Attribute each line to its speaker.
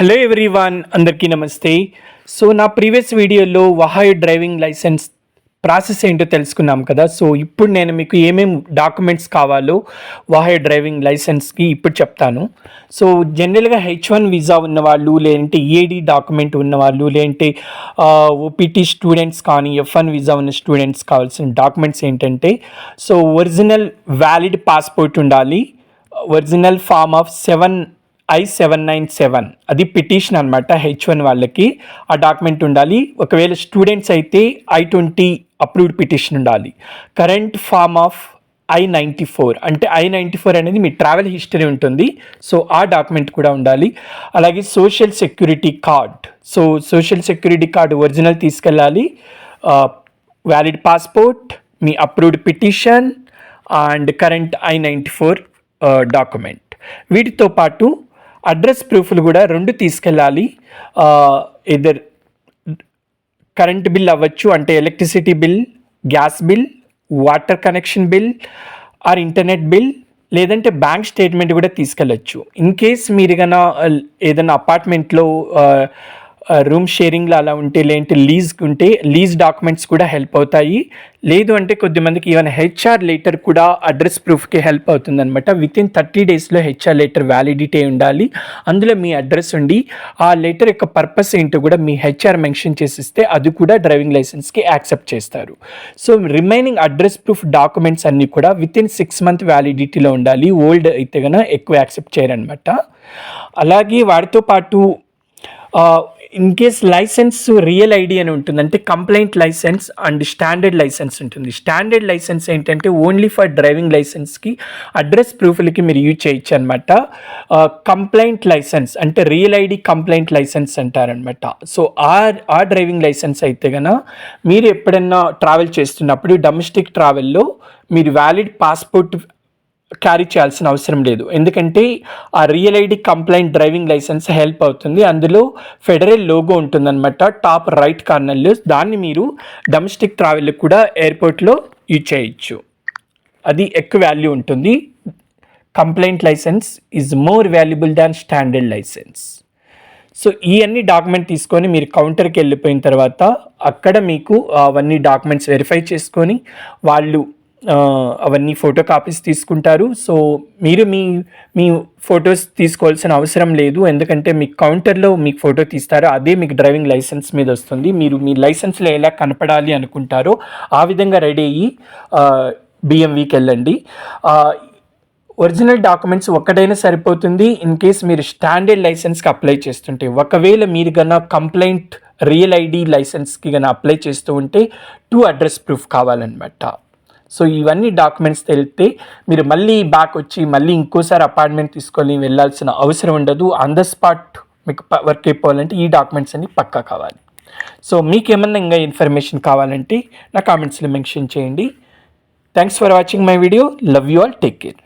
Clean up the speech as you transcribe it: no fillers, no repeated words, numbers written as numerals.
Speaker 1: Hello everyone, అందరికీ నమస్తే. So నా ప్రీవియస్ వీడియోలో వహాయ్ డ్రైవింగ్ లైసెన్స్ ప్రాసెస్ ఏంటో తెలుసుకున్నాం కదా. సో ఇప్పుడు నేను మీకు ఏమేమి డాక్యుమెంట్స్ కావాలో వహాయ్ డ్రైవింగ్ లైసెన్స్కి ఇప్పుడు చెప్తాను. సో జనరల్గా H1 వీసా ఉన్నవాళ్ళు, లేదంటే EAD డాక్యుమెంట్ ఉన్నవాళ్ళు, లేదంటే OPT స్టూడెంట్స్ కానీ F1 వీసా ఉన్న స్టూడెంట్స్ కావాల్సిన డాక్యుమెంట్స్ ఏంటంటే, సో ఒరిజినల్ వ్యాలిడ్ పాస్పోర్ట్ ఉండాలి, ఒరిజినల్ ఫామ్ ఆఫ్ I-797 అది పిటిషన్ అనమాట. H1 వాళ్ళకి ఆ డాక్యుమెంట్ ఉండాలి. ఒకవేళ స్టూడెంట్స్ అయితే I-20 అప్రూవ్డ్ పిటిషన్ ఉండాలి. కరెంట్ ఫామ్ ఆఫ్ I-94 అంటే I-94 అనేది మీ ట్రావెల్ హిస్టరీ ఉంటుంది. సో ఆ డాక్యుమెంట్ కూడా ఉండాలి. అలాగే social security card. So social security card original తీసుకెళ్ళాలి, వ్యాలిడ్ పాస్పోర్ట్, మీ approved petition and current I-94 document. వీటితో పాటు అడ్రస్ ప్రూఫ్లు కూడా 2 తీసుకెళ్ళాలి. ఇదర్ కరెంట్ బిల్ అవ్వచ్చు, అంటే electricity bill, gas bill, water connection bill are internet bill, లేదంటే బ్యాంక్ స్టేట్మెంట్ కూడా తీసుకెళ్ళచ్చు. ఇన్ కేస్ మీరు కన్నా ఏదైనా అపార్ట్మెంట్లో రూమ్ షేరింగ్లో అలా ఉంటే, లేదంటే లీజ్కి ఉంటే లీజ్ డాక్యుమెంట్స్ కూడా హెల్ప్ అవుతాయి. లేదు అంటే కొద్దిమందికి ఈవెన్ HR లెటర్ కూడా అడ్రస్ ప్రూఫ్కి హెల్ప్ అవుతుంది అనమాట. వితిన్ 30 డేస్లో HR లెటర్ వ్యాలిడిటీ ఉండాలి. అందులో మీ అడ్రస్ ఉండి ఆ లెటర్ యొక్క పర్పస్ ఏంటో కూడా మీ HR మెన్షన్ చేసిస్తే అది కూడా డ్రైవింగ్ లైసెన్స్కి యాక్సెప్ట్ చేస్తారు. So remaining address proof documents అన్నీ కూడా వితిన్ 6 మంత్ వ్యాలిడిటీలో ఉండాలి. ఓల్డ్ అయితే కనుక ఎక్కువ యాక్సెప్ట్ చేయరనమాట. అలాగే వాటితో పాటు in case license real ID అని ఉంటుంది, అంటే compliant license and standard license ఉంటుంది. స్టాండర్డ్ లైసెన్స్ ఏంటంటే ఓన్లీ ఫర్ డ్రైవింగ్ లైసెన్స్కి, అడ్రస్ ప్రూఫ్లకి మీరు యూజ్ చేయొచ్చు అనమాట. కంప్లైంట్ లైసెన్స్ అంటే రియల్ ఐడి కంప్లైంట్ లైసెన్స్ అంటారనమాట. సో ఆ డ్రైవింగ్ లైసెన్స్ అయితే కనుక మీరు ఎప్పుడన్నా ట్రావెల్ చేస్తున్నప్పుడు డొమెస్టిక్ ట్రావెల్లో మీరు వ్యాలిడ్ పాస్పోర్ట్ క్యారీ చేయాల్సిన అవసరం లేదు. ఎందుకంటే ఆ real ID compliant driving license help అవుతుంది. అందులో ఫెడరల్ లోగో ఉంటుందన్నమాట టాప్ రైట్ కార్నర్లో. దాన్ని మీరు డొమెస్టిక్ ట్రావెల్ కూడా ఎయిర్పోర్ట్లో యూజ్ చేయొచ్చు. అది ఎక్కువ వాల్యూ ఉంటుంది. Compliant license is more valuable than standard license. So ఈ అన్ని డాక్యుమెంట్ తీసుకొని మీరు కౌంటర్కి వెళ్ళిపోయిన తర్వాత అక్కడ మీకు అవన్నీ డాక్యుమెంట్స్ వెరిఫై చేసుకొని వాళ్ళు అవన్నీ ఫోటో కాపీస్ తీసుకుంటారు. సో మీరు మీ ఫొటోస్ తీసుకోవాల్సిన అవసరం లేదు, ఎందుకంటే మీ కౌంటర్లో మీకు ఫోటో తీస్తారో అదే మీకు డ్రైవింగ్ లైసెన్స్ మీద వస్తుంది. మీరు మీ లైసెన్స్లో ఎలా కనపడాలి అనుకుంటారో ఆ విధంగా రెడీ అయ్యి BMVకి వెళ్ళండి. ఒరిజినల్ డాక్యుమెంట్స్ ఒక్కటైనా సరిపోతుంది ఇన్ కేస్ మీరు స్టాండర్డ్ లైసెన్స్కి అప్లై చేస్తుంటే. ఒకవేళ మీరు కన్నా కంప్లైంట్ రియల్ ఐడి లైసెన్స్కి కన్నా అప్లై చేస్తూ ఉంటే 2 అడ్రస్ ప్రూఫ్ కావాలన్నమాట. సో ఇవన్నీ డాక్యుమెంట్స్ తెలిస్తే మీరు మళ్ళీ బ్యాక్ వచ్చి మళ్ళీ ఇంకోసారి అపాయింట్మెంట్ తీసుకొని వెళ్ళాల్సిన అవసరం ఉండదు. ఆన్ ద స్పాట్ మీకు వర్క్ అయిపోవాలంటే ఈ డాక్యుమెంట్స్ అన్ని పక్కా కావాలి. సో మీకు ఏమన్నా ఇంకా ఇన్ఫర్మేషన్ కావాలంటే నా కామెంట్స్లో మెన్షన్ చేయండి. Thanks for watching my video. Love you all. Take care.